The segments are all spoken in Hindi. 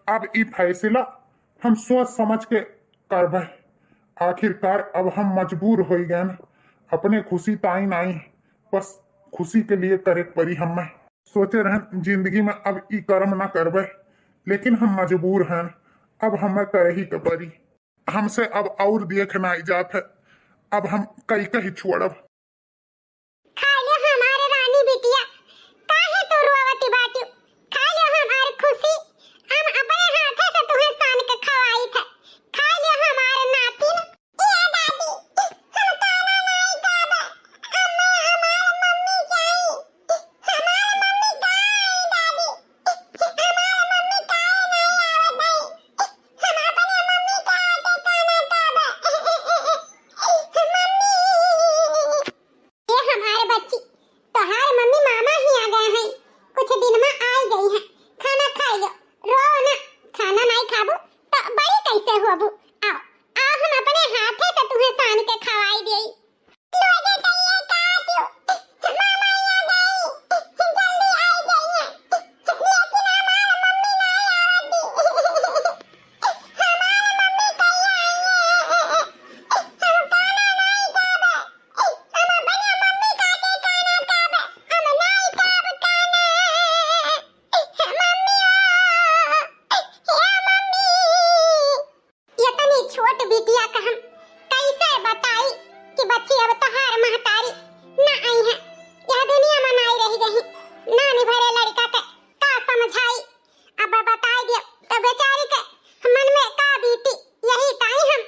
अब ई फैसला हम सोच समझ के करबे। आखिरकार अब हम मजबूर हो गए न, अपने खुशी ताई नाई बस खुशी के लिए करे परी। हम सोचे रहन जिंदगी में अब ई कर्म ना करबे, लेकिन हम मजबूर हैं, अब हमें करे ही के परी। हमसे अब और देख ना जात है, अब हम कई कही छोड़ब। खा लो हमारे रानी बिटिया, काहे तो रोवती बाटी। खा लो हमारी खुशी, हम अपने हाथे से तुम्हें सान के खवाई थे। खा लो हमारे नातिन। ये दादी, हम खाना नहीं खाबे, हमें हमारी मम्मी चाहिए। हमारी मम्मी कहाँ है दादी? हमारी मम्मी कहाँ नहीं आवत है? हम अपने मम्मी का हाथे खाना खाबे। मम्मी, ये हमारे बच्ची तोहार मम्मी मामा ही आ गए हैं, कुछ दिन में आ गई हैं। खाना खाई लो, रो ना। खाना नहीं खाबू तो बड़ी कैसे होबू? आओ आओ, हम अपने हाथे से तुम्हें सान के खवाई देई। लोगे तो ये काटू, मामा आ गई, जल्दी आ गई है, लेकिन हमारी मम्मी नहीं आवती। हमारी मम्मी कहीं आई है, हम खाना नहीं खाबे। हम अपने मम्मी का हाथे खाना खाबे, हम नहीं खाब खाना। मम्मी या मम्मी, इतनी छोट बिटिया का हम कैसे बताई कि बच्ची अब तोहार महतारी ना आई है, यह दुनिया में नहीं रह गई। नानी भरे लड़का के का समझाई, अब बताई दियो तो बेचारी के मन में का बीती। यही ताई हम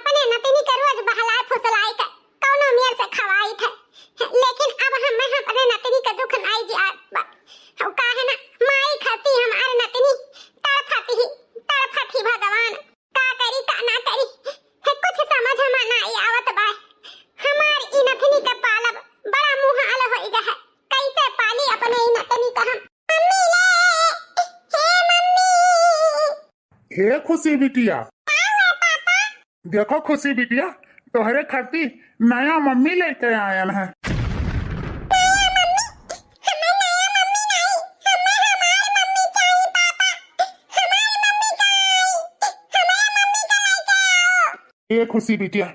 अपने नतनी के रोज बहलाए फुसलाई के कौनो मेर से खवाई थे, लेकिन अब हम अपने नतनी के दुख नहीं जिया। हम काहे ना माई खाती हमारे नतनी तड़फती भगवान का करी का ना करी, कुछ समझ में नहीं आवत बा। हमार ई नतनी के पालब बड़ा मुहाल होई गए है, कैसे पाली अपने ई नतनी का हम। मम्मी ले, हे मम्मी। हे खुशी बिटिया, आओ पापा। देखो खुशी बिटिया, तोहरे खाती नया मम्मी लेके आयन है। नया मम्मी? हमें नया मम्मी नहीं, हमें हमारी मम्मी चाहिए पापा। हमारी मम्मी कहाँ आई? हमारी मम्मी को लेके आओ। ये खुशी बिटिया,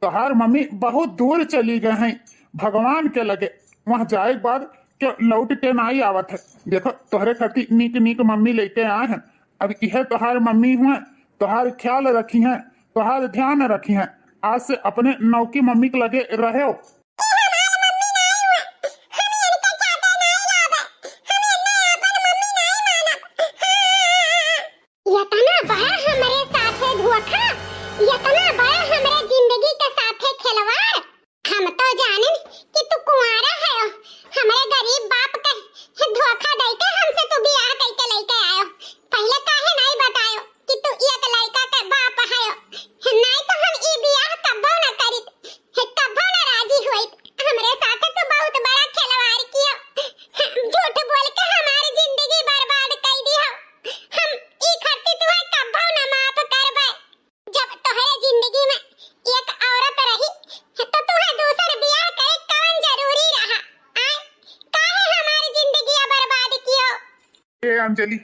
तोहार मम्मी बहुत दूर चली गए हैं, भगवान के लगे। वहाँ जाए के बाद क्यों लौट के नहीं आवत है। देखो तोहरे खाती नीक नीक मम्मी लेके आए हैं। अब यह तोहार मम्मी हुए, तोहार ख्याल रखी हैं, तोहार ध्यान रखी हैं। आज से अपने नौकी मम्मी के लगे रहे हो। इतना बड़ा हमारे साथ है धोखा, इतना बड़ा हमारे जिंदगी के साथ है खिलवाड़। हम तो जाने कि तू कुंवारा है, हमारे गरीब बाप के धोखा दे के हमसे तू ब्याह करके लेके आयो। पहले काहे नहीं बतायो कि तू एक लड़का के बाप है? नहीं तो हम ई ब्याह कब्बो न करित, कब्बो न राजी होइत। हमरे साथ तू बहुत बड़ा खिलवाड़ कियो, झूठ बोल के हमारी जिंदगी बर्बाद कर दियो। हम ई खातिर तुम्हें कब्बो न माफ करबे। जब तोहरे जिंदगी में एक औरत रही तो तुम्हें दूसर ब्याह करे कौन जरूरी रहा? आय काहे हमारी जिंदगी बर्बाद कियो? ए अंजलि,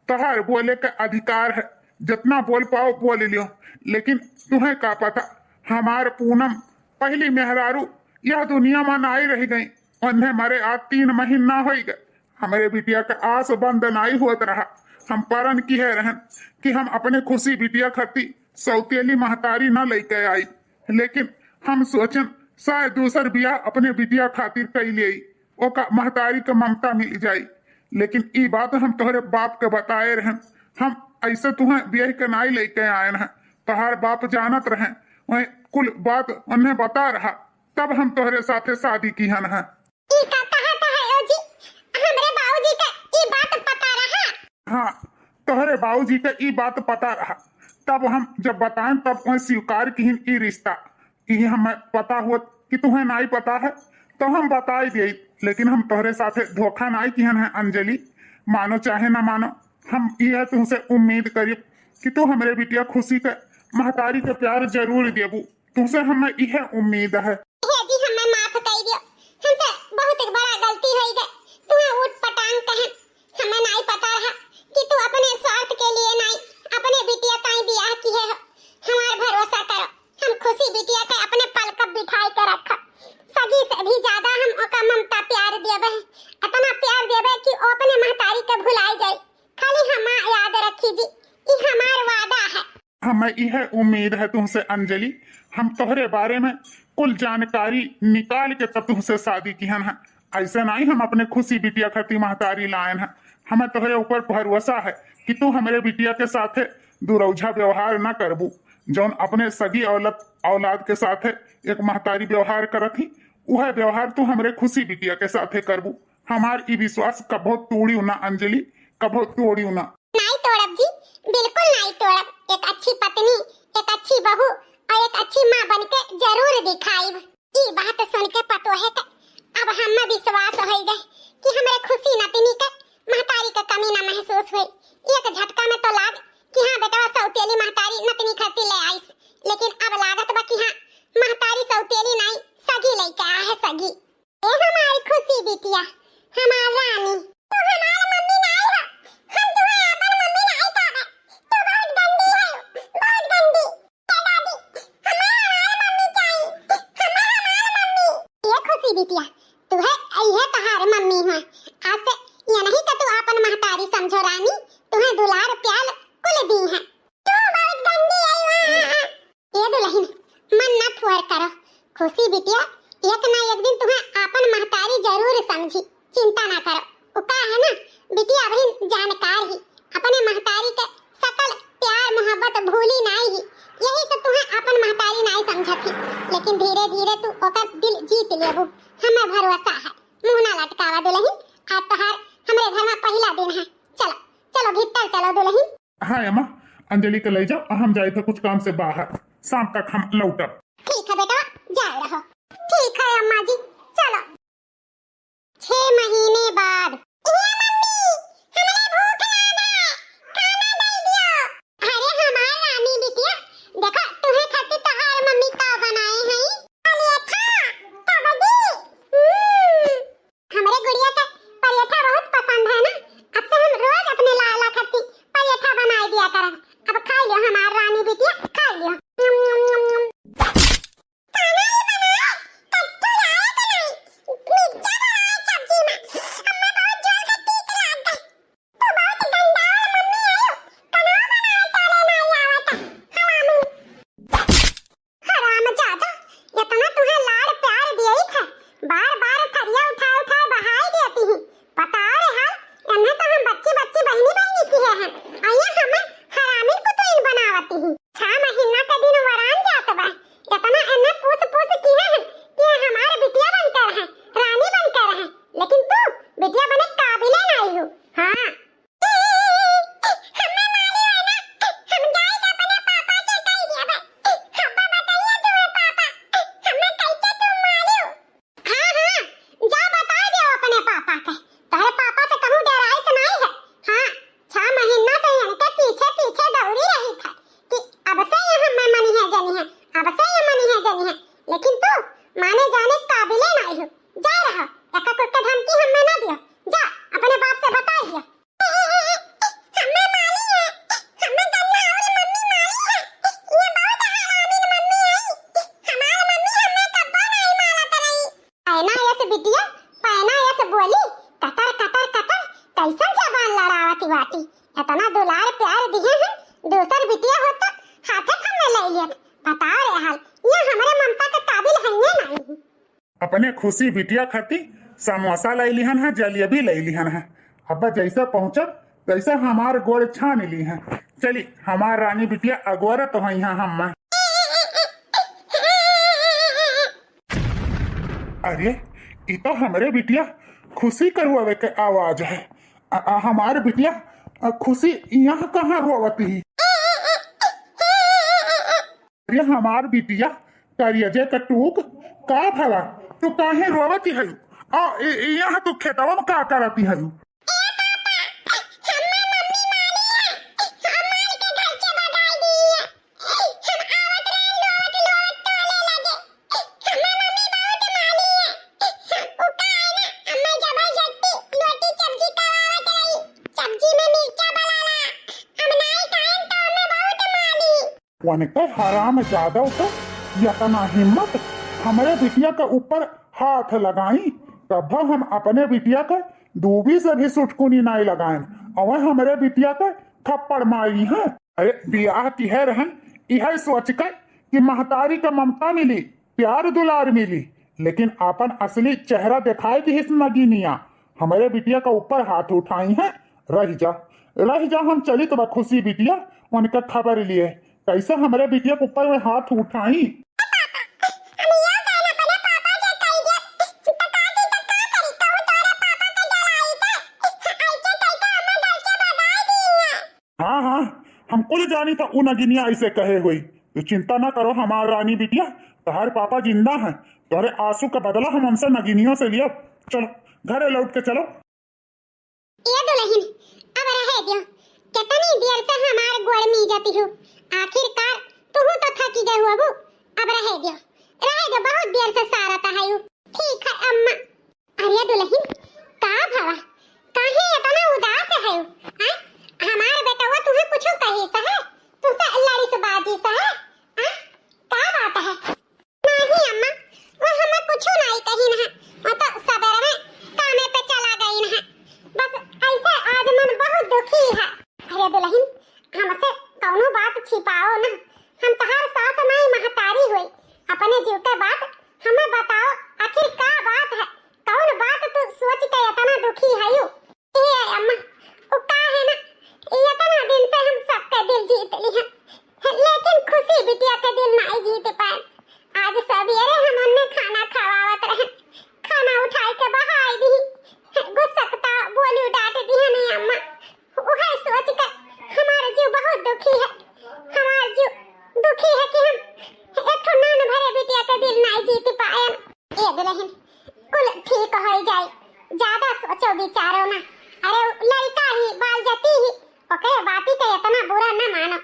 तोहार बोले का अधिकार है, जितना बोल पाओ बोल लियो। लेकिन तुम्हें का पता, हमार पूनम पहली मेहरारू यह दुनिया में नहीं रह गई। उन्हें मरे आज 3 महीना हो गए। हमारे बिटिया का आस बंद नहीं होत रहा। हम परन की है रहन कि हम अपने खुशी बिटिया खाती सौतेली महतारी न लेके आई, लेकिन हम सोचन शायद दूसर बियाह अपने बिटिया खातिर कई ले ओका महतारी के ममता मिल जाई। लेकिन ई बात हम तोहरे बाप के बताए रहन। हम ऐसे तुम्हें ब्याह के नाई लेके आए हैं। तोहार बाप जानत रहे, वही कुल बात उन्हें बता रहा, तब हम तोहरे साथे शादी की हन है। ई का कहत है ओ जी, हमरे बाबूजी का ई बात पता रहा? हाँ, तोहरे बाबूजी के ई बात पता रहा, तब हम जब बताएं तब वह स्वीकार की ई रिश्ता। ये हमें पता हुआ कि तुम्हें नहीं पता है तो हम बता ही दिए, लेकिन हम तोहरे साथे धोखा नहीं किहन है अंजलि। मानो चाहे ना मानो, हम यह तुमसे उम्मीद करी कि तू हमरे बिटिया खुशी के महतारी के प्यार जरूर देबू। तुमसे हमें यह उम्मीद है। हे जी हमें माफ कर दियो, हमसे बहुत बड़ा गलती हो गई। तुम्हें उठ पटांग कहे, हमें नहीं पता रहा कि तू अपने स्वार्थ के लिए नहीं जी, ये हमार वादा है। हमें यह उम्मीद है तुमसे अंजलि, हम तोहरे बारे में कुल जानकारी निकाल के तब तुमसे शादी किहन है। ऐसे नहीं हम अपने खुशी बिटिया खती महतारी लायन है। हमें तोहरे ऊपर भरोसा है कि तू हमारे बिटिया के साथ दुरौझा व्यवहार न करबू। जौन अपने सगी औलाद के साथ एक महतारी व्यवहार करत ही, वह व्यवहार तू हमारे खुशी बिटिया के साथ करबू। हमार ई विश्वास कभो तोड़ी ना अंजलि, कभो तोड़ी ना। नहीं तोड़ब जी, बिल्कुल नहीं तोड़ब। एक अच्छी पत्नी, एक अच्छी बहू और एक अच्छी माँ बनके जरूर दिखाईब। ई बात सुन के पतो है कि अब हमें विश्वास हो गए कि हमारे खुशी नतनी के महतारी का कमी ना महसूस हुई। एक झटका में तो लाग कि हाँ बेटा सौतेली महतारी नतनी खती ले आई, लेकिन अब लागत बा कि हाँ महतारी सौतेली नहीं सगी लेके आ है सगी। ए हमारी खुशी बिटिया, हमारी रानी, तू हमारी मम्मी नहीं है। हम तुम्हें अपन मम्मी नहीं कहते। तू बहुत गंदी है, बहुत गंदी। ए दादी, हमें हमारी मम्मी चाहिए, हमें हमारी मम्मी। ये खुशी बिटिया, तू है यह तहार मम्मी है। आज से ये नहीं कि तू अपन महतारी समझो रानी, तुम्हें दुलार प्यार कुल दी है। तू बहुत गंदी है। ये दुल्हन मन न फुअर करो। खुशी बिटिया, एक ना एक दिन तुम्हें अपन महतारी जरूर समझी, चिंता ना करो। उका है ना बिटिया बहन जानकार ही अपने महतारी के सकल प्यार मोहब्बत भूली नहीं ही, यही तो तुम्हें अपन महतारी नहीं समझती। लेकिन धीरे धीरे तू ओकर दिल जीत लेबू, हमें भरोसा है। मुंह ना लटकावा दुल्हन, आज तोहार हमारे घर में पहला दिन है। चलो चलो भीतर चलो दुल्हन। हाँ अम्मा, अंजलि के ले जाओ, हम जाए थे कुछ काम से बाहर, शाम तक हम लौटब। ठीक है बेटा, जाए रहो। ठीक है अम्मा जी, चलो। 6 महीने बाद। ये मम्मी, हमें भूख लगा है, खाना दे दियो। अरे हमारी रानी बिटिया, देखो तुम्हें खातिर तोहार मम्मी का बनाए हैं। पराठा, कबड्डी। हमारे गुड़िया का पराठा बहुत पसंद है ना। अब से हम रोज अपने लाला खातिर पराठा बनाए दिया करें। अब खा लियो हमारी रानी बिटिया, खा लियो। इतना दुलार प्यार दिए हैं, दूसर बिटिया होता हाथे थमे ले लिया। बताओ रे हाल, ये हमारे ममता के काबिल है नहीं। अपने खुशी बिटिया खाती समोसा ले लिहन है, जलेबी ले लिहन है। अब जैसा पहुंचब तैसा हमार गोड़ छान ली है। चली हमार रानी बिटिया अगोरा तो है यहाँ हम। अरे ये तो हमारे बिटिया खुशी करवावे के आवाज है। हमारे बिटिया खुशी यहाँ कहाँ रोवती है? अरे हमार बिटिया करियजे का टूक का भला तू काहे रोवती है? यहाँ तू खेतवा में का करती है? वनके हराम जादव तो यतना हिम्मत हमारे बिटिया के ऊपर हाथ लगाई, तब हम अपने बिटिया के दूबी से भी सुटकुनी नहीं लगाए। और हमारे बिटिया के थप्पड़ मारी है। अरे ब्याह की है रहन, यह सोच कर कि महतारी का ममता मिली, प्यार दुलार मिली, लेकिन अपन असली चेहरा दिखाई दी इस नगीनिया। हमारे बिटिया का ऊपर हाथ उठाई है। रह जा हम चली तो खुशी बिटिया उनका खबर लिए कैसे हमारे बिटिया के ऊपर में हाथ उठाई। हाँ हाँ, हमको ले जानी था उन अगिनिया ऐसे कहे हुई। तो चिंता ना करो हमार रानी बिटिया, तुम्हारे पापा जिंदा हैं। तुम्हारे आंसू का बदला हम हमसे नगिनियों से लिया। चलो घरे लौट के चलो। ये दुल्हन अब रह दियो, कितनी देर से हमार गोड़ में जाती हो। आखिरकार तू तो थकी गई हो। अब रह दियो बहुत देर से सारा तहायु। ठीक है अम्मा। अरे दुल्हन का भवा काहे इतना उदास है? हमारे बेटा वो तुम्हें कुछ कहे सा है? तुमसे लड़ी से बाजी सा है? का बात है? नहीं अम्मा, वो हमें कुछ नहीं कही ना। वो तो सवेरे में कामे पे चला गई ना। बस ऐसे आज मन बहुत दुखी है। अरे दुल्हन हमसे कौनो बात छिपाओ ना। हम तहार सास नहीं महतारी हुई। अपने जीव के बात हमें बताओ, आखिर का बात है? कौन बात तू सोच के इतना दुखी है यू? ए अम्मा वो का है ना, इतना दिन से हम सबके दिल जीत ली हैं, लेकिन खुशी बिटिया के दिल नहीं जीत पाए। आज सवेरे हम उन्हें खाना खवावत रहे, खाना उठाई के बहाई दी। गुस्सकता बोली डांट दी है नहीं अम्मा। वह सोच कर हमारा जीव बहुत दुखी है। हमारा जीव दुखी है कि हम एक नान भरे बिटिया के दिल नहीं जीत पाए। ए दुल्हन कुल ठीक हो जाए, ज्यादा सोचो विचारो ना। अरे लड़का ही बाल जती ही ओके बाती का इतना बुरा न मानो।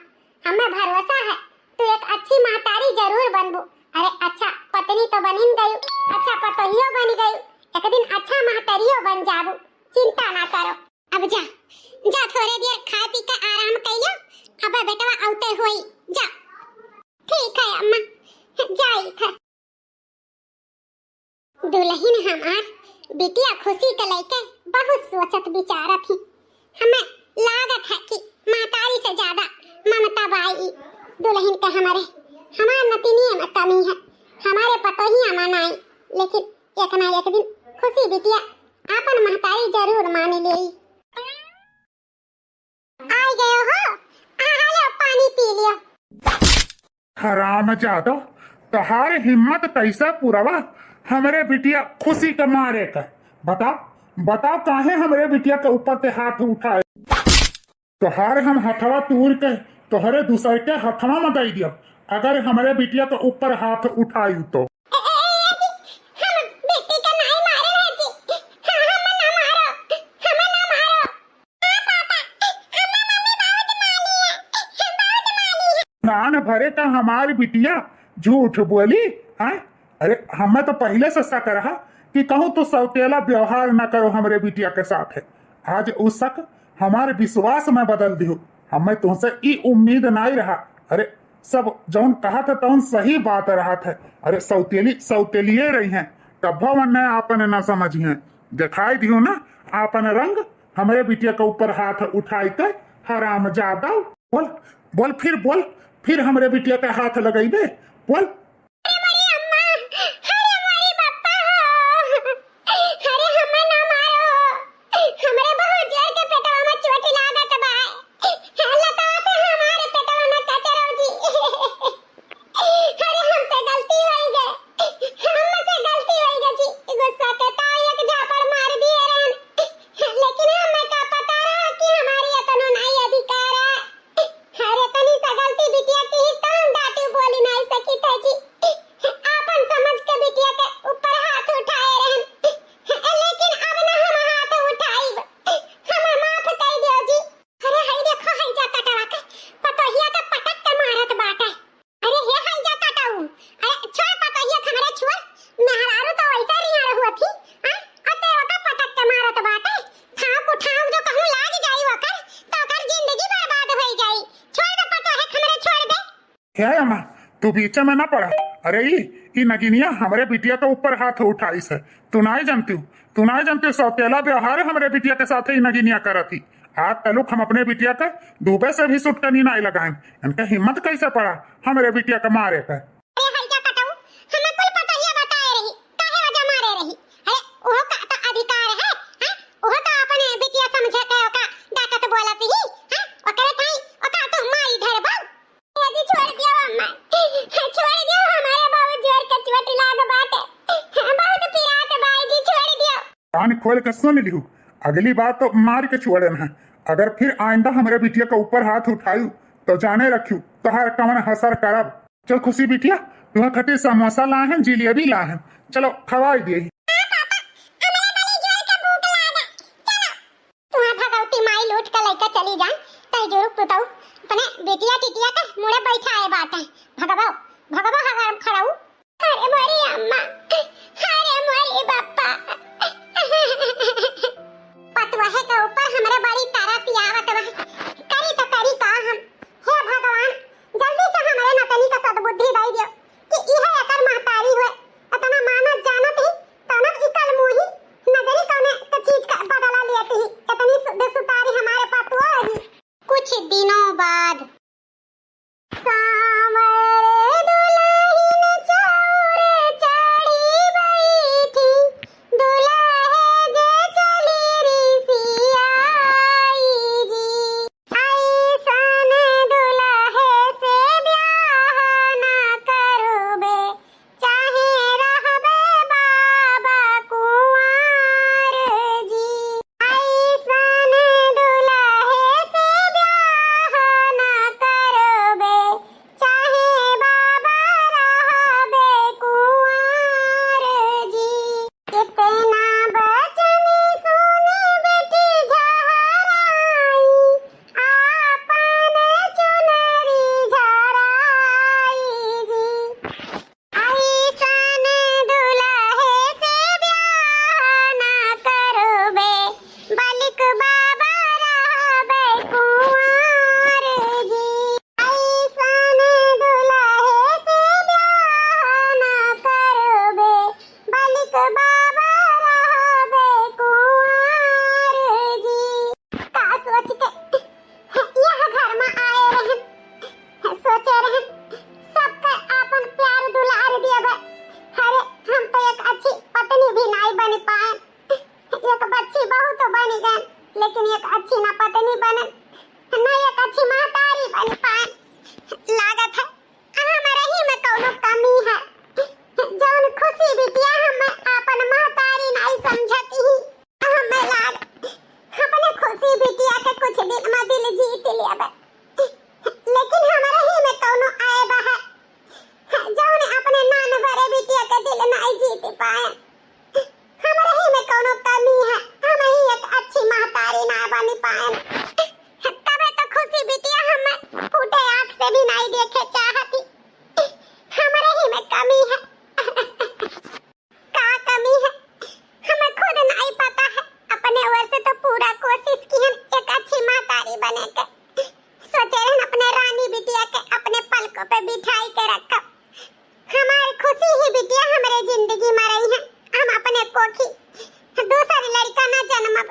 हमें भरोसा है तू एक अच्छी महतारी जरूर बनबू। अरे अच्छा पत्नी तो बनिन गई, अच्छा पतोहियो बन गई, एक दिन अच्छा महतारियो बन जाबू। चिंता ना करो। अब जा थोड़े देर खा पी के आराम कइयो। अब बेटवा आउते होई जा। ठीक है अम्मा, जाई था। दुल्हन हमार बिटिया खुशी के लेके बहुत सोचत विचारा थी। हमें लागत है कि महतारी से ज्यादा ममता बाई दुल्हन के हमारे नतिनिया में कमी है। हमारे पतोहिया मनाई, लेकिन एक ना एक दिन खुशी बिटिया अपन महतारी जरूर मान लेई। आ गए हो? लो पानी पी लियो। हराम जादो, तहारे हिम्मत कैसा पुरवा हमारे बिटिया खुशी के मारे का। बताओ काहे हमारे बिटिया के ऊपर से हाथ उठाए। तोहारे हम हथवा तूर के तोहरे दूसरे के हथवा में दे दिया अगर हमारे बिटिया के ऊपर हाथ उठाई तो। नान भरे का हमारी बिटिया झूठ बोली है। अरे हमें तो पहले से शक रहा कि कहूँ तो सौतेला व्यवहार न करो हमारे बिटिया के साथ है। आज उस शक हमारे विश्वास में बदल दियो। हमें तुमसे ई उम्मीद नहीं रहा। अरे सब जौन कहा था तौन सही बात रहा था। अरे सौतेलिए रही हैं तब न आपने न समझी हैं। दिखाई दियो ना आपन रंग हमारे बिटिया के ऊपर हाथ उठाई के। हराम जादा बोल फिर हमारे बिटिया का हाथ लगाई बोल। क्या अम्मा तू बीच में ना पड़ा। अरे ये नगिनिया हमारे बिटिया के ऊपर हाथ उठाई से तू नहीं जानती सौतेला व्यवहार हमारे बिटिया के साथ ही नगिनिया करा थी। आज तलुक हम अपने बिटिया के डूबे से भी सुट नहीं नाई लगाए। इनका हिम्मत कैसे पड़ा हमारे बिटिया के मारे का। अरे हल्का कटाऊ हमें कुल पता ही बताए रही काहे वजह मारे रही। अरे ओह का तो अधिकार है हां ओह तो अपने बिटिया समझे के ओका डाकत बोलत ही हां ओकरे थाई ओका तो मारी ढेर बा। यदि छोड़ दियो अम्मा छोड़ दियो हमारे बाबू जोर के चोट लाग बाटे बहुत पिरात भाई जी छोड़ दियो। कान खोल के सुन लिहू अगली बार तो मार के छोड़न है। अगर फिर आइंदा हमारे बिटिया के ऊपर हाथ उठायू तो जाने रखियो तोहर कवन हसर करब। चल खुशी बिटिया तुम्हें खटे समोसा ला है जिलेबी ला है चलो खवाई दे। चली जा तई जोरुक पुताऊ अपने बेटिया टिटिया का मुड़े बैठा है बात है भगवाओ भगवा हगार खड़ाऊ। अरे मोरी अम्मा अरे मोरी बापा पतवाहे के ऊपर हमरे बड़ी तरस आवत बा करी तो करी का हम। हे भगवान जल्दी से हमरे नतनी का सद्बुद्धि दई दियो कि इहे एकर महतारी होए अतना मानत जानत ही तनक इकल मुही नजरी कौने के चीज का बदला लेती ही इतनी शुद्ध सुतारी हमारे पतवा ही। कुछ दिनों बाद सामरे दुल्हन चौरे चढ़ी बैठी दुल्हे जे चली रिसियाई जी ऐसन दुल्हे से ब्याह ना करबे चाहे रहबे बाबा कुंवर जी ऐसन दुल्हे से ब्याह ना करबे चाहे बाबा रहबे कुंवर जी। कितना बचनी सुने बेटी झहराई आपन चुनरी झराई जी ऐसन दुल्हे से ब्याह ना करबे बलिक बाबा रहबे कुंवर जी ऐसन दुल्हे से ब्याह ना करबे बलिक बाबा रहबे कुंवर जी। का सोच के यह घर में आए रहन सोचे रहन सबके अपन प्यार दुलार दियबे। अरे हम तो एक अच्छी पत्नी भी नहीं बन पाए एक बच्ची बहू तो बन गए लेकिन एक अच्छी ना पत्नी बने ना एक अच्छी महतारी बन पाए। लागत है हमारे ही में कौनो कमी है जौन खुशी बिटिया हमें अपन महतारी नहीं समझती ही हमें लाग अपने खुशी बिटिया के कुछ दिन में दिल जीत लेबे लेकिन हमारे ही में कौनो आएब है जौन अपने नान भरे बिटिया के दिल नहीं जीत पाए। हमारे ही में कौनो कमी है हम ही एक अच्छी महतारी ना बन पाए तबे तो खुशी बिटिया हमें फूटे आंख से भी नहीं देखे चाहती। हमारे ही में कमी है का कमी है हमें खुद नहीं पता है। अपने ओर से तो पूरा कोशिश की हम एक अच्छी महतारी बने के सोचे रहन अपने रानी बिटिया के अपने पलकों पे बिठाई के रखा। हमारी खुशी ही बिटिया हमारे जिंदगी में रही है हम अपने कोखी दूसरी लड़का ना जन्मब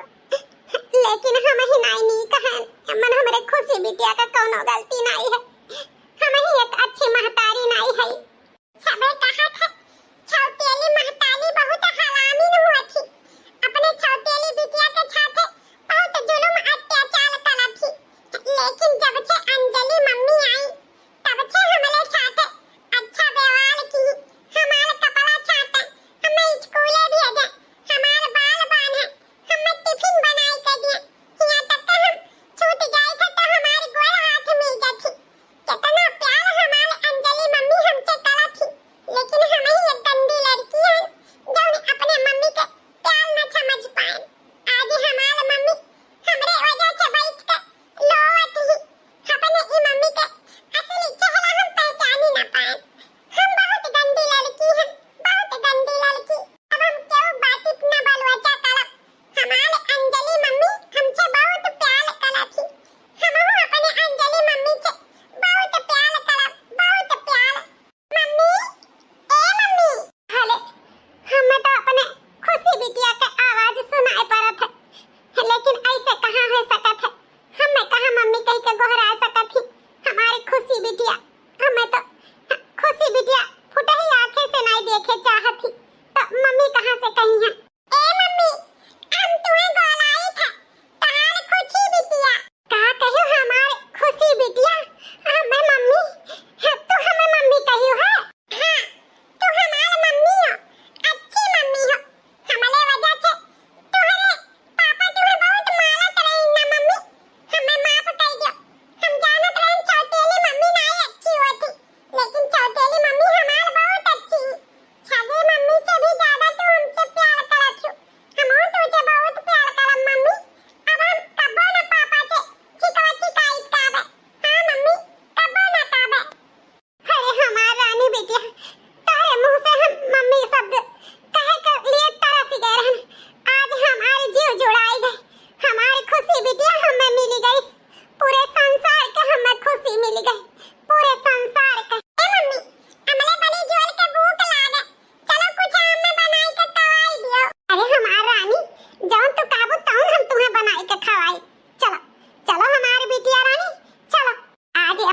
लेकिन हम ही नहीं कहें मन हमारे खुशी बिटिया का कोनो गलती नहीं है हम ही एक अच्छी महतारी नहीं है। सबे कहा था छौतेली महतारी बहुत हरामी न हुआ थी अपने छौतेली बिटिया के साथे बहुत जुल्म अत्याचार करा थी लेकिन जब से अंजलि मम्मी आई तब से हमारे साथे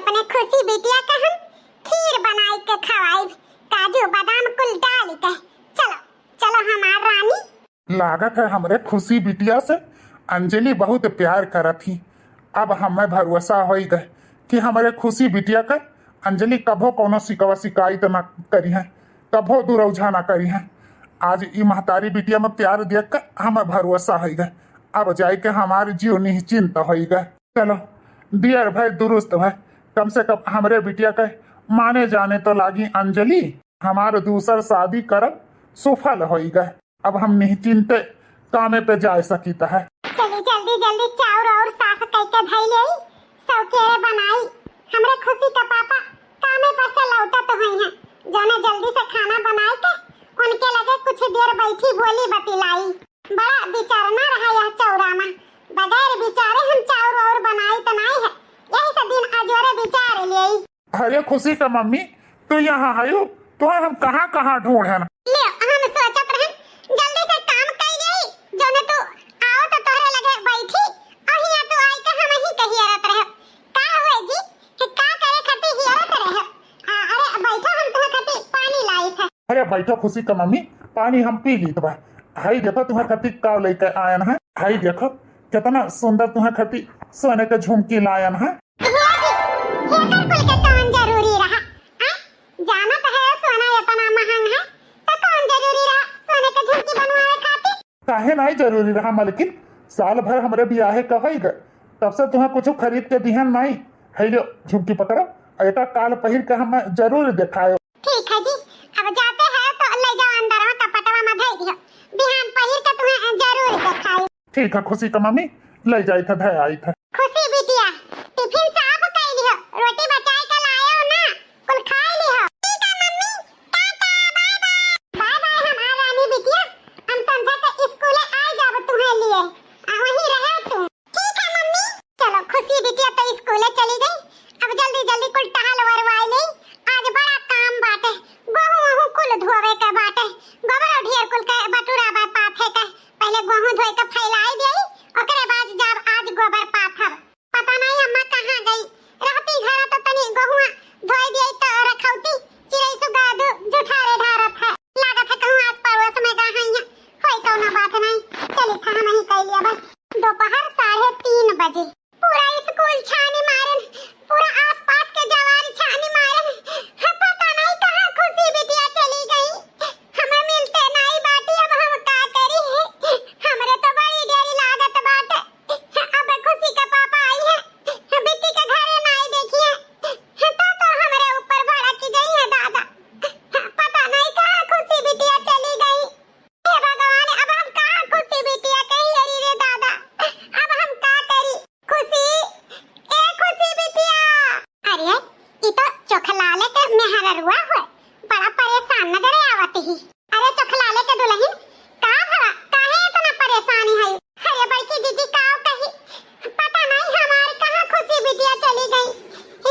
अपने खुशी बिटिया का हम खीर बनाई के खवाई, काजू बादाम कुल डाल के। चलो चलो हमार रानी। लागत है हमरे खुशी बिटिया से अंजलि बहुत प्यार करत थी। अब हमें भरोसा हो गए कि हमारे खुशी बिटिया का अंजलि कभो कोनो शिकवा शिकायत न करी है, कभो दुरौझा न करी है। आज ई महतारी बिटिया में प्यार देख कर हमें भरोसा हो गए। अब जाए के हमारे जीव निश्चिंत हो गए। चलो दियर भाई दुरुस्त भाई, कम से कम हमरे बिटिया के माने जाने तो लागी अंजलि। हमारे दूसर शादी करब सफल हो गए। अब हम निश्चिंत कामे पे जा सकीता है। चली जल्दी जल्दी चाउर और साफ करके धई ले, सौकेरे बनाई। हमरे खुशी का पापा कामे पर से लौटत हुई हैं, जाने जल्दी से खाना बनाए के उनके लगे कुछ देर बैठी बोली बतिलाई। बड़ा विचार न रहा यह चौरा में, बगैर विचारे हम चाउर और बनाई तो नहीं है। यही सब दिन अजोरे विचार ले। अरे खुशी का मम्मी तू यहाँ आयो, तो हम कहाँ कहाँ ढूंढे ना। ले हम सोचत रहे जल्दी से काम कर गई, जोने तू आओ तो तोरे लगे बैठी और हिया तू आई के हम ही कहियरत रहे। का हुए जी कि का करे खती हियरत रहे। अरे बैठो, हम तुम्हें खती पानी लाई था। अरे बैठो खुशी का मम्मी, पानी हम पी ली। तो हाई देखो तुम्हारे खती का लेकर आयन है। हाई देखो कितना सुंदर तुम्हारे खती सोने के झुमकी लायन है। काहे नहीं जरूरी रहा मलकिन, साल भर हमारे ब्याह कही गए, तब से तुम्हें कुछ खरीद के दिहन नहीं है। जो झुमकी पकड़ो, ऐसा काल पहिर के हम जरूर दिखायो। ठीक है जी, अब जाते हैं तो ले जाओ अंदर में कपटवा में धई दियो, बिहान पहिर के तुम्हें जरूर दिखाई। ठीक है खुशी का मम्मी, ले जाई था धै आई था। खुशी बिटिया टिफिन साफ कर लियो, रोटी बचाए के लायो ना, कुल खा लियो। ठीक है मम्मी, tata bye bye. Bye bye हमार रानी बिटिया, हम समझा के स्कूल आ जाब तुम्हें लिए, वहीं रहे तुम। ठीक है मम्मी। चलो खुशी बिटिया तो स्कूल चली गई। अब जल्दी जल्दी कुल टहल वरवाई ले, आज बड़ा काम बाटे। गेहूं वहूं कुल धोवे के बाटे, गोबर ढेर कुल के बटुरा बा पाथे के। पहले गेहूं धोए के फैलाई देई, ओकरे बाद जब आज गोबर पाथब। पता नहीं अम्मा कहां गई, रहती घर तो तनी गेहूं धोई देई तो रखौती। चिड़ै सुगा जुठारे ढारत है, लागत है कहूं आस पड़ोस में गई है। होई कोनो बात नहीं, चली था हम ही कह लिया बस। दोपहर 3:30 बजे पूरा स्कूल छानी मारन, पूरा आसपास के जवार छानी मारन। पता नहीं कहां खुशी बिटिया चली गई, हमें मिलते नहीं बाटी। अब हम का करी, हमरे तो बड़ी देरी लागत बाटे। अब खुशी का पापा आई है, बिट्टी के घरे नहीं देखी है तो हमरे ऊपर भड़क गई है दादा। पता नहीं कहां खुशी बिटिया चली गई। हे भगवान, अब हम कहां खुशी बिटिया कही हरी रे दादा, अब हम का करी। खुशी, ए खुशी बिटिया। अरे ये तो चोखलाले के मेहररुआ है, बड़ा परेशान नजर आवत ही। अरे चोखलाले के दुल्हन का भला काहे इतना परेशानी है। अरे बड़की दीदी का कही, पता नहीं हमारे कहां खुशी बिटिया चली गई।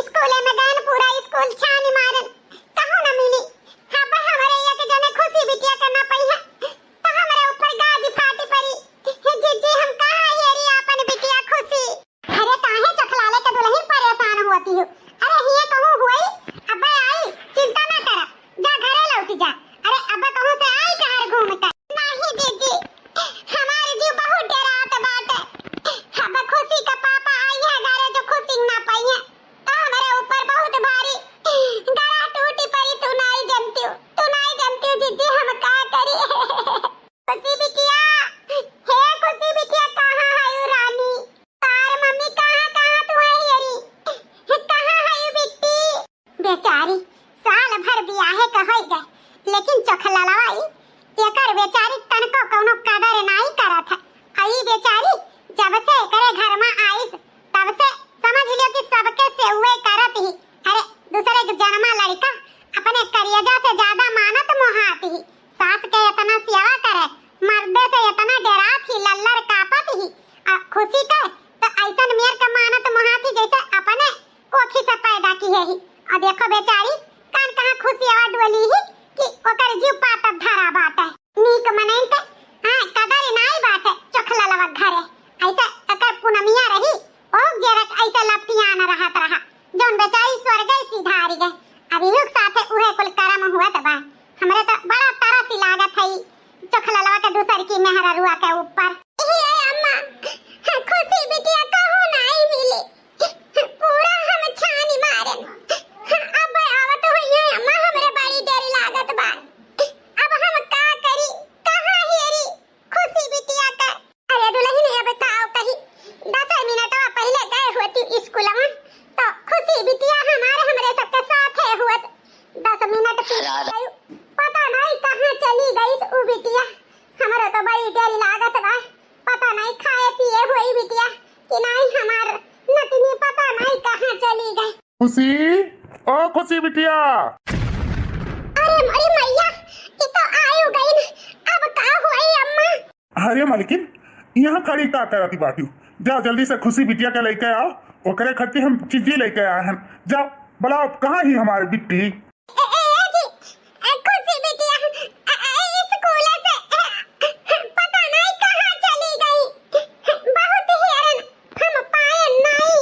स्कूल में गए, पूरा स्कूल छानी मारन, कहूं न मिली। अब हमारे ये के जने खुशी बिटिया करना पई है तो हमारे ऊपर गाज फाटी पड़ी। जीजी हम कहां हेरी अपन बिटिया खुशी। अरे काहे चखलाले के दुल्हन परेशान होती हो। अरे हिये कहूं हुई, अबे आई, चिंता ना कर, जा घरे लौट जा। अरे अबे कहूं से आई घर घूम कर। नहीं जीजी, हमारे जीव बहुत डरात बाटे। अब खुशी का पापा आई है घरे, जो खुशी ना पाई है तो हमारे ऊपर बहुत भारी डरा टूटी पड़ी। तू नहीं जानती हो जीजी, हम का करी। खुशी बिटिया, हे खुशी बिटिया कहां है रानी। तार मम्मी कहां तू है हेरी, कहां है बिट्टी। बेचारी साल भर बियाहे कहई गए, लेकिन चोखललवाई एकर बेचारी तनको कोनो कदर नहीं करत है। आई बेचारी जब से करे घर में आईस, तब से समझ लियो कि सबके सेवे करत ही। अरे दूसरे के जन्मा लड़का अपने करियजा से ज्यादा मानत मोहात ही। सास के इतना सेवा करे, मर्दे से इतना डरात ही, लल्लर कापत ही। खुशी के तो ऐसन मेर के मानत मोहात ही जैसे अपने कोखी से पैदा की है ही। और देखो बेचारी कान कहां खुशी आवा डोली ही कि ओकर जीव पातब धरा बाटे। नीक मनैन के कदर नहीं बाटे चोखललवा घरे। ऐसे अकर पुनमिया रही ओ जेरक ऐसे लपटियान रहत रहा, जौन बेचारी बिटिया हमारा तो बड़ी डर लागत बा। पता नहीं खाए पिए हुई बिटिया कि नहीं हमार नतनी पता नहीं कहाँ चली गई। खुशी, ओ खुशी बिटिया। अरे मैया ये तो आयु गई न। अब का हुई अम्मा? अरे मलकिन यहाँ खड़ी का करती बाटी, जाओ जल्दी से खुशी बिटिया के लेके आओ। ओकरे खत्ती हम चीजें लेके आए हैं। जाओ बुलाओ, कहाँ ही हमारी बिट्टी? खुशी बिटिया स्कूल से पता नहीं कहाँ चली गई। बहुत हैरान हम पाए नहीं।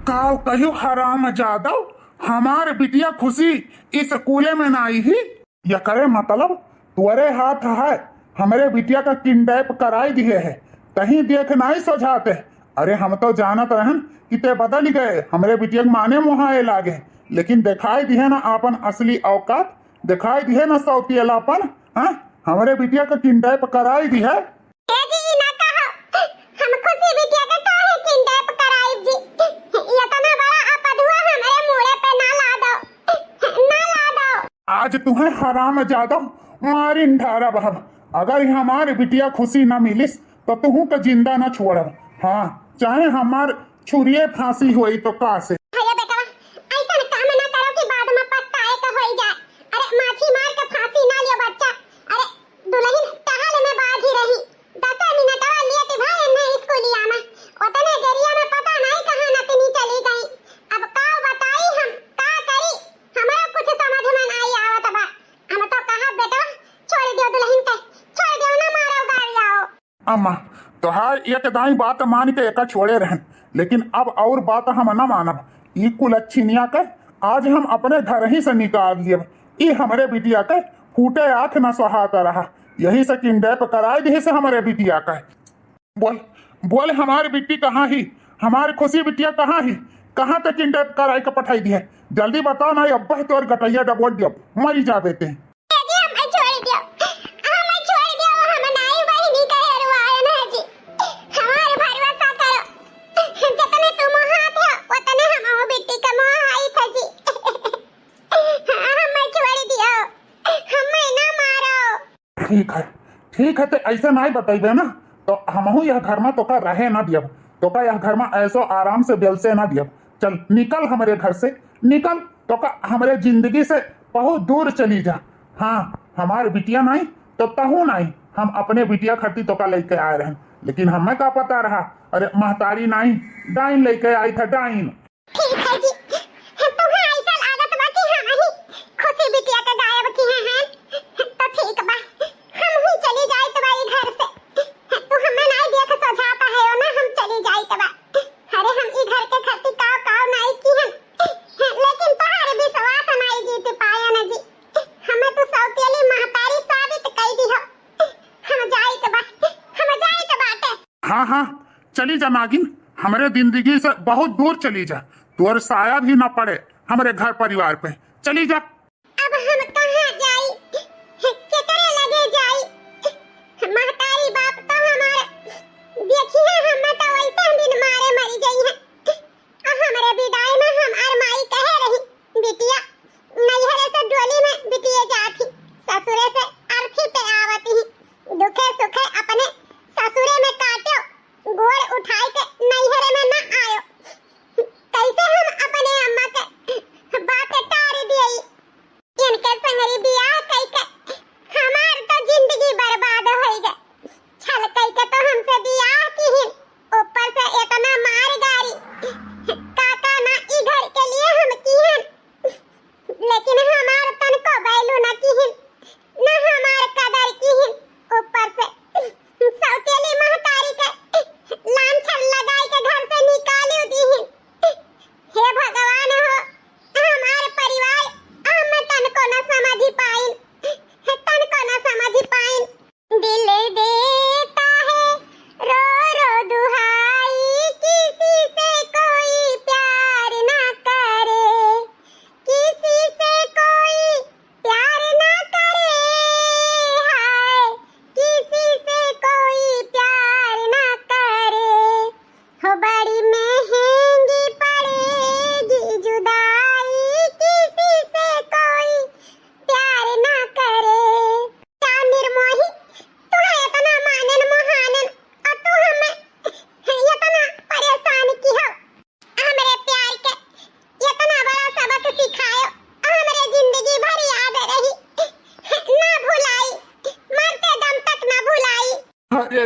काव कहियो हराम जादव, हमारे बिटिया खुशी इस स्कूले में ना आई ही। या करे मतलब तुअरे हाथ है हमारे बिटिया का किडनैप कराई दिए है, कहीं देख नहीं सोझाते। अरे हम तो जानत रहन कि ते बदल गए, हमारे बिटिया के माने मुहाए लागे, लेकिन दिखाई दिए ना अपन असली औकात, दिखाई दिए ना सौतियलापन। हाँ, हमारे बिटिया का किडनैप कराई दी है। हम खुशी बिटिया का काहे किडनैप कराई जी? इतना बड़ा अपदुआ हमारे मुंह पे ना ला दो। आज तुम्हें हराम जादव मारी ढारा बहब। अगर हमारे बिटिया खुशी न मिलिस तो तुहू का जिंदा न छोड़ब। हाँ, चाहे हमार छुरिये फांसी हुई तो का से। अरे बेटा ऐसा काम ना करो कि बाद में पछताए का होई जाए। अरे माछी मार के फांसी ना लियो बच्चा। अरे दुल्हन टहल में बाज ही रही 10 मिनट और लिए थे भाई ने स्कूलिया में। उतने गरिया में पता नहीं कहां नतनी चली गई। अब का बताई हम का करी? हमरा कुछ समझ में नहीं आवत बा। हम तो कहा बेटा छोड़ दियो दुल्हन के, छोड़ दियो ना मारो गाड़ी आओ। अम्मा तोहार एक दाई बात मान के एक छोड़े रहन, लेकिन अब और बात हम न मानब। ई कुल अच्छिनिया के आज हम अपने घर ही से निकाल दिए। ई हमारे बिटिया के फूटे आंख न सुहाता रहा, यही से किडनैप कराए दी से हमारे बिटिया का। बोल बोल हमारी बिट्टी कहाँ ही? हमारी खुशी बिटिया कहाँ ही? कहाँ तक किडनैप कराए के पठाई दी है? जल्दी बताओ ना, अब तो और गटैया डबोट दियो मरी जा बेटे। ठीक है तो ऐसे नहीं बताइबे ना तो हम यह घर में तो का रहे ना दियब, तो का यह घर में ऐसो आराम से बेल से ना दियब। चल निकल हमारे घर से, निकल तो का हमारे जिंदगी से बहुत दूर चली जा। हाँ, हमारे बिटिया नहीं तो तहू नहीं, हम अपने बिटिया खती तो का लेके आए रहे, लेकिन हमें का पता रहा। अरे महतारी नहीं डाइन लेके आई था डाइन। ठीक है जी, तुम्हें ऐसा लागत बा कि हम ही खुशी बिटिया का गायब किए हैं तो ठीक बा, हम ही चली जाए तुम्हारे घर से। तू हमें नहीं देख सोझाता है ना, हम चली जाए तबा। अरे हम ई घर के खती काव नहीं की हैं, लेकिन तुम्हारे विश्वास नहीं जीत पाया ना जी। हमें तो सौतेली महतारी साबित कर दी हो। हम जाए तो बाटे। हाँ चली जा नागिन, हमारे जिंदगी से बहुत दूर चली जा, तोर साया भी ना पड़े हमारे घर परिवार पे। चली जा। अब हम कहाँ जाई? केकरे लगे जाई? महतारी बाप तो हमारे देखिए हमें तो वैसे दिन मारे मरी गई है। हमारे विदाई में हम अरमाई कह रही बिटिया नैहरे से डोली में बिटिया जाती, ससुरे से अर्थी पे आवती ही, दुखे सुखे अपने ससुरे में काटो, गोड़ उठाई के नैहरे में न आयो। कैसे हम अपने अम्मा के बातें टार दिए? इनके संगरी बियाह कई के हमार तो जिंदगी बर्बाद हो गई। छल कई के तो हमसे बियाह की ही, ऊपर से इतना मार गारी। काका ना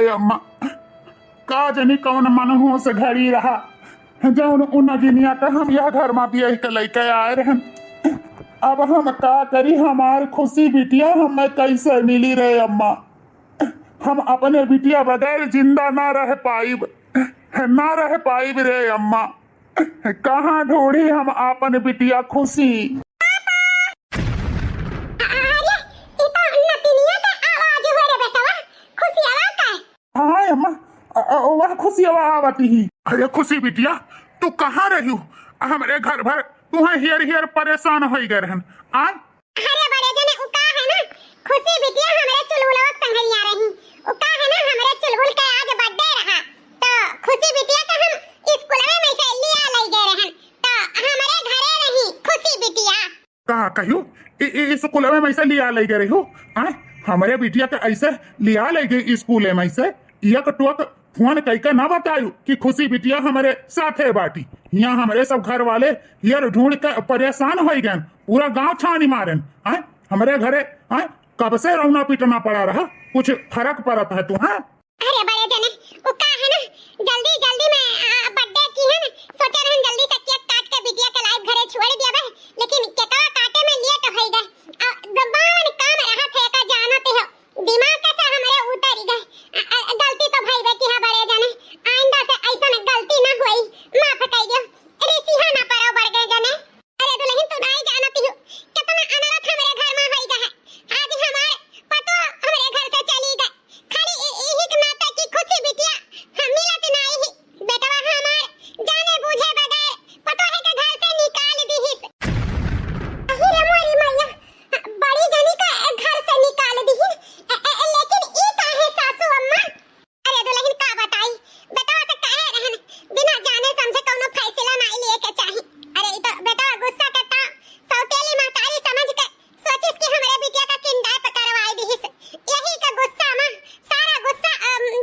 अम्मा का जनी कौन मन हो से घड़ी रहा जौन उन गिनिया का हम यह घर में भी के लेके आए रहन। अब हम का करी, हमार खुशी बिटिया हमें कैसे मिली रे अम्मा। हम अपने बिटिया बगैर जिंदा ना रह पाइब, ना रह पाइब रे अम्मा। कहाँ ढूंढी हम अपन बिटिया खुशी। हाँ अम्मा, वह खुशी आवती ही। अरे खुशी बिटिया तू कहाँ रही हो? हमारे घर भर तू हियर हियर परेशान हो गए रहन। अरे बड़े जने उका है ना खुशी बिटिया हमारे चुलबुलवा संगरी आ रही। उका है ना हमारे चुलबुल का आज बर्थडे रहा तो खुशी बिटिया का हम स्कूल में से लिया ले गए रहन तो हमारे घरे रही खुशी बिटिया। कहा कहियो इस स्कूल में ऐसे लिया ले गए हो? हमारे बिटिया के ऐसे लिया ले गए स्कूल में से यह कटुआ फोन कह ना बतायु कि खुशी बिटिया हमारे साथे बाटी। यहाँ हमारे सब घर वाले यार ढूंढ के परेशान हो गए, पूरा गांव छानी मारन। हमारे घरे कब से रोना पीटना पड़ा रहा, कुछ फर्क पड़ता है तू? अरे बड़े जने वो का है ना जल्दी जल्दी में बर्थडे की है ना सोचा रहन जल्दी से केक काट के बिटिया के लाइव घरे छोड़ दिया बे, लेकिन केकवा काटे में लेट हो गए। दबावन काम रहा थे का जानते हो दिमाग से हमारे उतर गए। गलती तो भाई बे की है बड़े जने, आइंदा से ऐसा गलती ना होई, माफ कर दियो। अरे सिहा ना परो बड़े जने। अरे दुल्हन तू नहीं जानती हो कितना अनर्थ हमारे घर में होई गए। आज हमारे पतो हमारे घर से चली गए खाली यही के नाते की खुशी बिटिया हम मिलत नहीं ही बेटवा हमार जाने बूझे बगैर पतो है के घर से निकाल दी ही। अरे मोरी मैया बड़ी जनी का घर से निकाल दी ही, लेकिन ई काहे सासू अम्मा? अरे दुल्हन का बताई बेटवा से कहे रहन बिना जाने समझे कोनो फैसला नहीं लिए के चाही। अरे ई तो बेटवा गुस्सा करता सौतेली महतारी समझ के सोचिस कि हमारे बिटिया का किंडा करवाई दी ही। यही का गुस्सा में सारा गुस्सा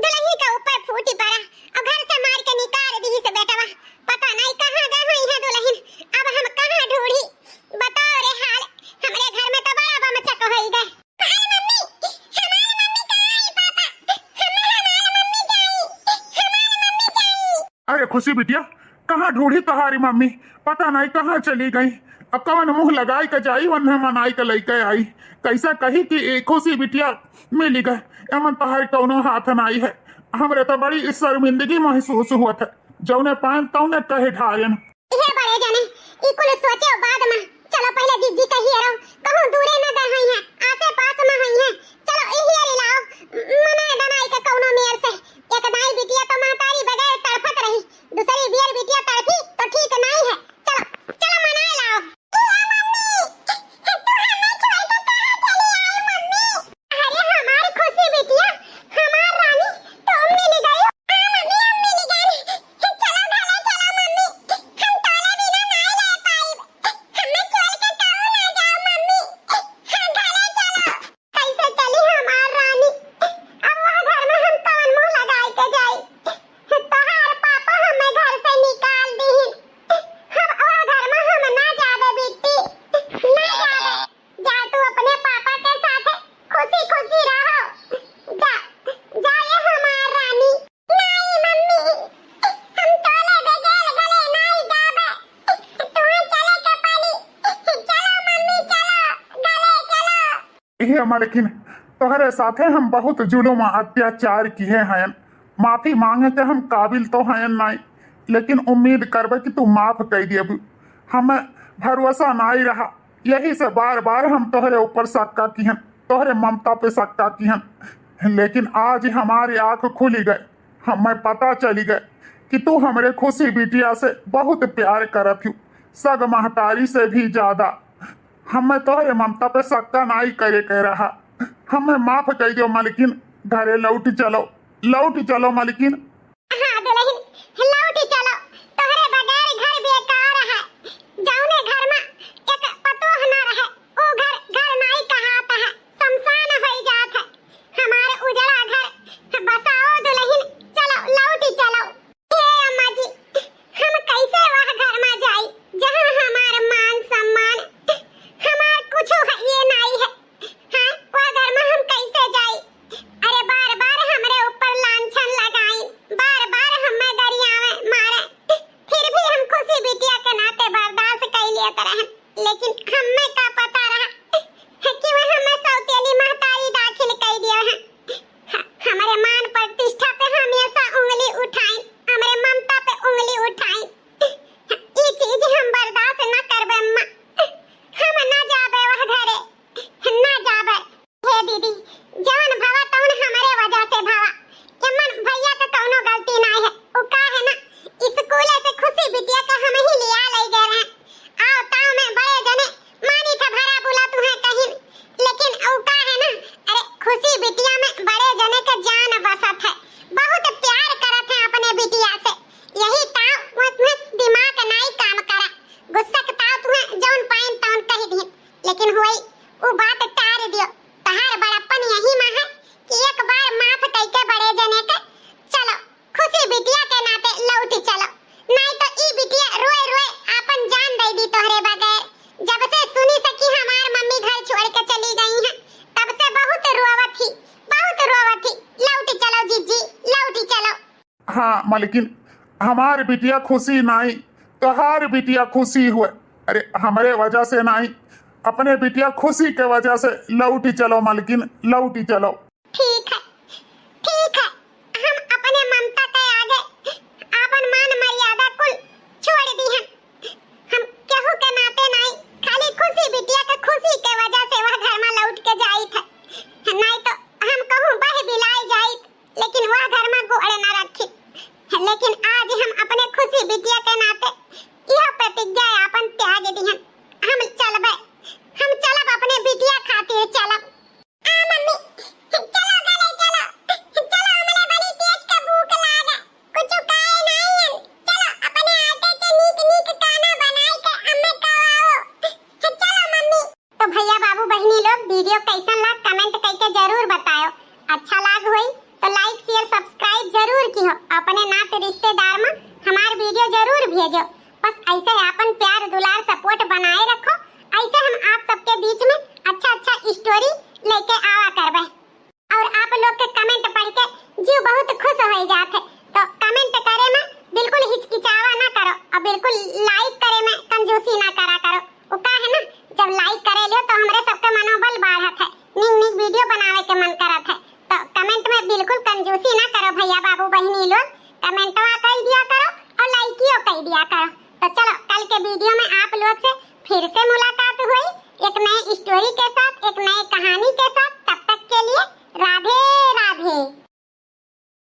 दुल्हन के ऊपर फूटी पड़ा और घर से मार के निकाल दी से बेटवा। पता नहीं कहां गए हुई है दुल्हन, अब हम कहां ढूंढी बताओ रे हाल। हमारे घर में तो बड़ा बमचक हो गई। हमारी मम्मी कहां है पापा? हमारी मम्मी जाई। अरे खुशी बिटिया कहाँ ढूंढी तुम्हारी मम्मी, पता नहीं कहाँ चली गई। अब कवन मुंह लगाई के जाई वन्हे मनाई के लेके आई। कैसा कही कि खुशी बिटिया मिली गए, एमन तुम्हारी कौनो हाथ नहीं है। हमरे तो बड़ी शर्मिंदगी महसूस हुआ था, जौने पान तौने कहे ढायन। ये बड़े जने ई कुल सोचे बाद में चलो पहले जीजी कहिए रहो कहूं दूरे न गए हुई है आसे पास में हुई है। चलो यही रे लाओ मना बनाई के कौनो मेर से एक दाई बिटिया तो महतारी बगैर तड़फत रही, दूसरी बियर बिटिया तड़फी तो ठीक नहीं है। चलो चलो मना लाओ। लेकिन तोहरे साथे हम बहुत जुलूम अत्याचार किए हैं। माफी मांगे के हम काबिल तो हैं नहीं, लेकिन उम्मीद करबे कि तू माफ कर दिए। हमें भरोसा नहीं रहा, यही से बार बार हम तोहरे ऊपर शक्का की हैं, तोहरे ममता पे शक्का की हैं। लेकिन आज हमारी आंख खुली गए, हमें पता चली गए कि तू हमरे खुशी बिटिया से बहुत प्यार करत हूँ, सग महतारी से भी ज्यादा। हमें तोहरे ममता पे शक्का नहीं करे कह रहा। हमें माफ कर दो मालकिन, घरे लौट चलो मालकिन। हाँ दुल्हन लौट चलो, तोहरे बगैर घर बेकार है। जौने घर में एक पतोह न रहे ओ घर नहीं कहाता है, शमशान हो जात है। हमारे उजड़ा घर बसाओ दुल्हन, चलो लौट चलो। ये अम्मा जी हम कैसे वह घर में जाई जहाँ हमार मान सम्मान हमार कुछ ये नहीं है। हाँ वह घर में हम कैसे जाई? अरे बार बार हमरे ऊपर लान करत हन, लेकिन हमें का पता रहा कि वह हमें सौतेली महतारी दाखिल कर दिया है। हमारे मान प्रतिष्ठा पे हमेशा उंगली उठाई, हमारे ममता पे उंगली उठाई। ये चीज हम बर्दाश्त न करबे अम्मा, हम न जाबे वह घरे, न जाबे। हे दीदी, जवन भवा तवन हमारे वजह से भवा, एमन भैया का कौनो गलती नहीं है। उ का है ना, स्कूल से खुशी बिटिया का हम ही लिया ले गए हैं। आओ ताऊ में बड़े जने मानी था भरा बुला तुम्हें कहीं, लेकिन उ का है ना, अरे खुशी बिटिया में बड़े जने का जान बसत है, बहुत प्यार करत है अपने बिटिया से। यही ताऊ वो तुम्हें दिमाग नहीं काम करा, गुस्सा के ताऊ तुम्हें जौन पाइन तौन कह दी, लेकिन हुई उ बात टार दियो। तहार बड़प्पन यही में है कि एक बार माफ करके बड़े जने के चलो खुशी बिटिया के नाते लौटी चलो, नहीं तो ई बिटिया रोए रोए अपन जान दे दी तोहरे बगैर। जब से सुनी सकी हमार मम्मी घर छोड़ के चली गई हैं, तब से बहुत रोवत थी, बहुत रोवत थी। लौटी चलो जीजी, लौटी चलो। हाँ मालकिन, हमार बिटिया खुशी नहीं तो हर बिटिया खुशी हुए। अरे हमारे वजह से नहीं, अपने बिटिया खुशी के वजह से लौटी चलो मालकिन, लौटी चलो। ठीक है, ठीक है, हम अपने ममता के आगे अपन मान मर्यादा कुल छोड़ दी हैं। हम केहू के नाते नहीं, खाली खुशी बिटिया के खुशी के वजह से वह घर में लौट के जाई थे, नहीं तो हम कहूँ बह बिलाई जाई, लेकिन वह घर में गोड़ न रखी। लेकिन आज हम अपने खुशी बिटिया के नाते यह प्रतिज्ञा अपन त्याग दी हैं। हम चलबे, हम चलब अपने बिटिया खातिर चलब। आ मम्मी चलो गले चलो, चलो हमरे बड़ी तेज के भूख लागे, कुछ खाए नहीं है। चलो अपने आटे के नीक नीक खाना बनाई के हमें खवाओ, चलो मम्मी। तो भैया बाबू बहनी लोग वीडियो कैसा लगा कमेंट करके जरूर बताओ। अच्छा लाग होई तो लाइक शेयर सब्सक्राइब जरूर की हो, अपने नाते रिश्तेदार में हमार वीडियो जरूर भेजो। बस ऐसे अपन प्यार दुलार सपोर्ट बनाए रखो, ऐसे हम आप सबके बीच में अच्छा अच्छा स्टोरी लेके आवा करबे। और आप लोग के कमेंट पढ़ के जीव बहुत खुश हो जाते, तो कमेंट करे में बिल्कुल हिचकिचावा ना करो और बिल्कुल लाइक करे में कंजूसी ना करा करो। वो का है ना, जब लाइक करे लियो तो हमरे सबका मनोबल बढ़त है, नीक नीक वीडियो बनावे के मन करत है। तो कमेंट में बिल्कुल कंजूसी ना करो भैया बाबू बहनी लोग, कमेंटवा कर दिया करो और लाइकियो कर दिया करो। तो चलो कल के वीडियो में आप लोग से फिर से मुलाकात हुई एक नए स्टोरी के साथ, एक नए कहानी के